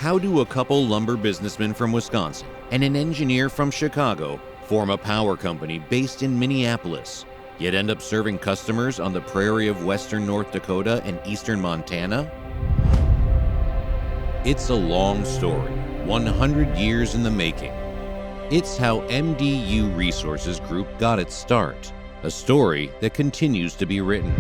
How do a couple lumber businessmen from Wisconsin and an engineer from Chicago form a power company based in Minneapolis, yet end up serving customers on the prairie of western North Dakota and eastern Montana? It's a long story, 100 years in the making. It's how MDU Resources Group got its start, a story that continues to be written.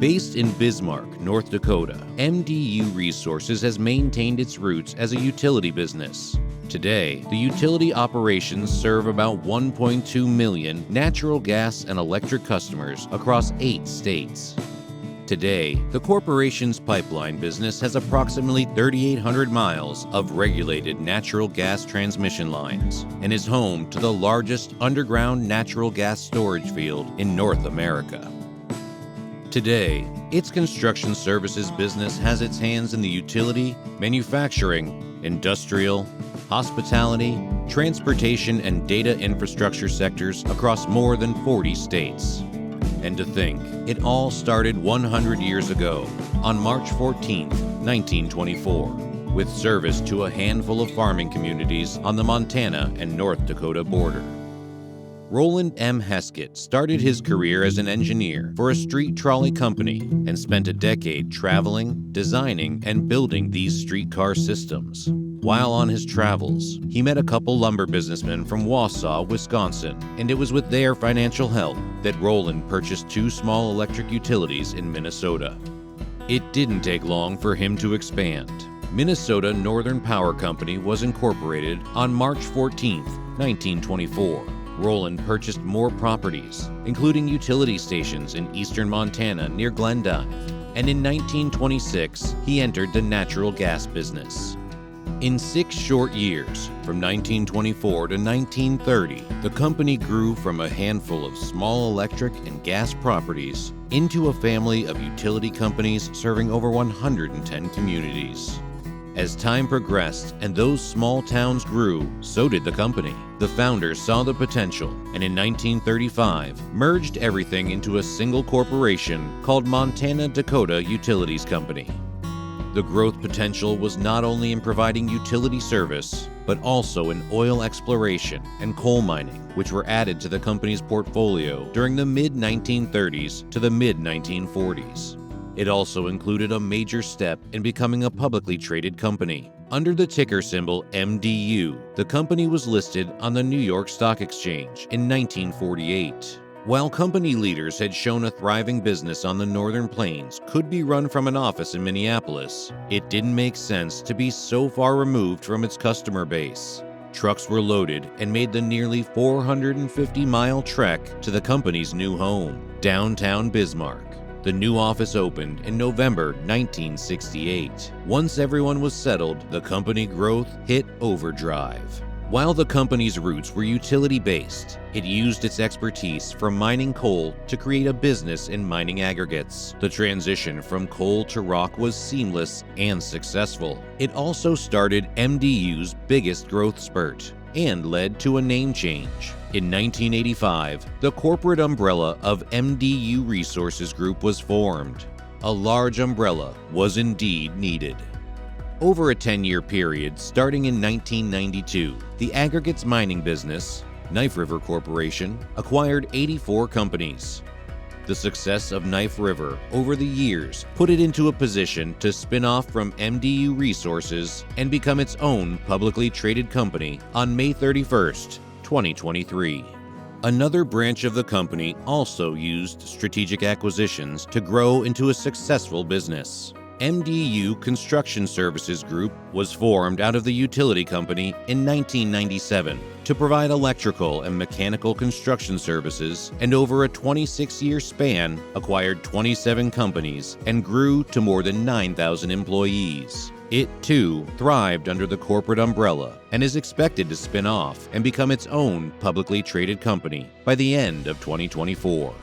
Based in Bismarck, North Dakota, MDU Resources has maintained its roots as a utility business. Today, the utility operations serve about 1.2 million natural gas and electric customers across 8 states. Today, the corporation's pipeline business has approximately 3,800 miles of regulated natural gas transmission lines and is home to the largest underground natural gas storage field in North America. Today, its construction services business has its hands in the utility, manufacturing, industrial, hospitality, transportation, and data infrastructure sectors across more than 40 states. And to think, it all started 100 years ago, on March 14, 1924, with service to a handful of farming communities on the Montana and North Dakota border. Roland M. Heskett started his career as an engineer for a street trolley company and spent a decade traveling, designing, and building these streetcar systems. While on his travels, he met a couple lumber businessmen from Wausau, Wisconsin, and it was with their financial help that Roland purchased 2 small electric utilities in Minnesota. It didn't take long for him to expand. Minnesota Northern Power Company was incorporated on March 14, 1924. Roland purchased more properties, including utility stations in eastern Montana near Glendive, and in 1926, he entered the natural gas business. In 6 short years, from 1924 to 1930, the company grew from a handful of small electric and gas properties into a family of utility companies serving over 110 communities. As time progressed and those small towns grew, so did the company. The founders saw the potential and in 1935 merged everything into a single corporation called Montana Dakota Utilities Company. The growth potential was not only in providing utility service, but also in oil exploration and coal mining, which were added to the company's portfolio during the mid-1930s to the mid-1940s. It also included a major step in becoming a publicly traded company. Under the ticker symbol MDU, the company was listed on the New York Stock Exchange in 1948. While company leaders had shown a thriving business on the Northern Plains could be run from an office in Minneapolis, it didn't make sense to be so far removed from its customer base. Trucks were loaded and made the nearly 450-mile trek to the company's new home, downtown Bismarck. The new office opened in November 1968. Once everyone was settled, the company growth hit overdrive. While the company's roots were utility-based, it used its expertise from mining coal to create a business in mining aggregates. The transition from coal to rock was seamless and successful. It also started MDU's biggest growth spurt and led to a name change. In 1985, the corporate umbrella of MDU Resources Group was formed. A large umbrella was indeed needed. Over a 10-year period, starting in 1992, the aggregates mining business, Knife River Corporation, acquired 84 companies. The success of Knife River over the years put it into a position to spin off from MDU Resources and become its own publicly traded company on May 31st, 2023. Another branch of the company also used strategic acquisitions to grow into a successful business. MDU Construction Services Group was formed out of the utility company in 1997 to provide electrical and mechanical construction services, and over a 26-year span acquired 27 companies and grew to more than 9,000 employees. It, too, thrived under the corporate umbrella and is expected to spin off and become its own publicly traded company by the end of 2024.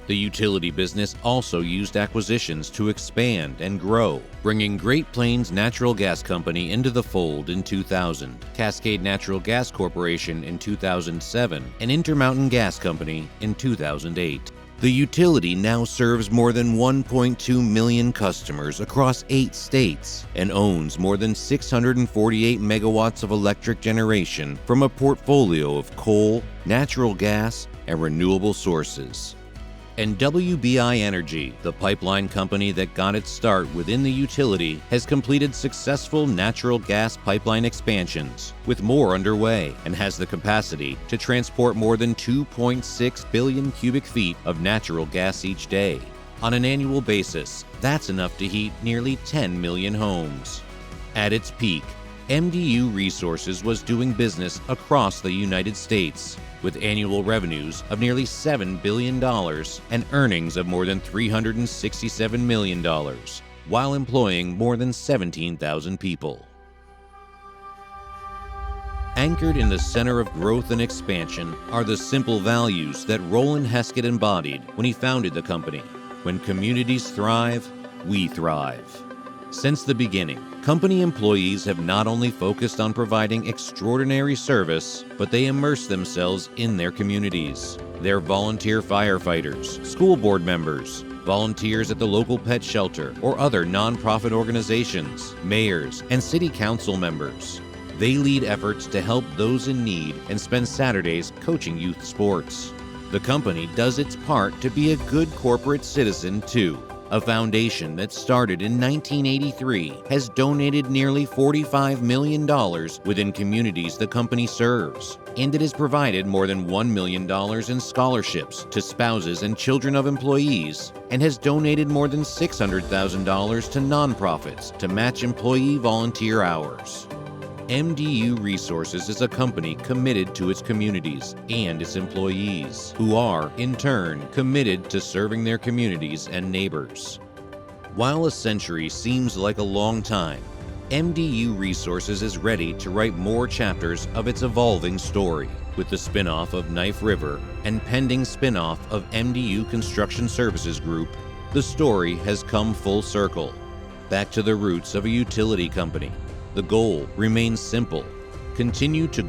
The utility business also used acquisitions to expand and grow, bringing Great Plains Natural Gas Company into the fold in 2000, Cascade Natural Gas Corporation in 2007, and Intermountain Gas Company in 2008. The utility now serves more than 1.2 million customers across 8 states and owns more than 648 megawatts of electric generation from a portfolio of coal, natural gas, and renewable sources. And WBI Energy, the pipeline company that got its start within the utility, has completed successful natural gas pipeline expansions, with more underway, and has the capacity to transport more than 2.6 billion cubic feet of natural gas each day. On an annual basis, that's enough to heat nearly 10 million homes. At its peak, MDU Resources was doing business across the United States, with annual revenues of nearly $7 billion and earnings of more than $367 million, while employing more than 17,000 people. Anchored in the center of growth and expansion are the simple values that Roland Heskett embodied when he founded the company. When communities thrive, we thrive. Since the beginning, company employees have not only focused on providing extraordinary service, but they immerse themselves in their communities. They're volunteer firefighters, school board members, volunteers at the local pet shelter or other nonprofit organizations, mayors, and city council members. They lead efforts to help those in need and spend Saturdays coaching youth sports. The company does its part to be a good corporate citizen too. A foundation that started in 1983 has donated nearly $45 million within communities the company serves, and it has provided more than $1 million in scholarships to spouses and children of employees, and has donated more than $600,000 to nonprofits to match employee volunteer hours. MDU Resources is a company committed to its communities and its employees, who are, in turn, committed to serving their communities and neighbors. While a century seems like a long time, MDU Resources is ready to write more chapters of its evolving story. With the spin-off of Knife River and pending spin-off of MDU Construction Services Group, the story has come full circle, back to the roots of a utility company. The goal remains simple: continue to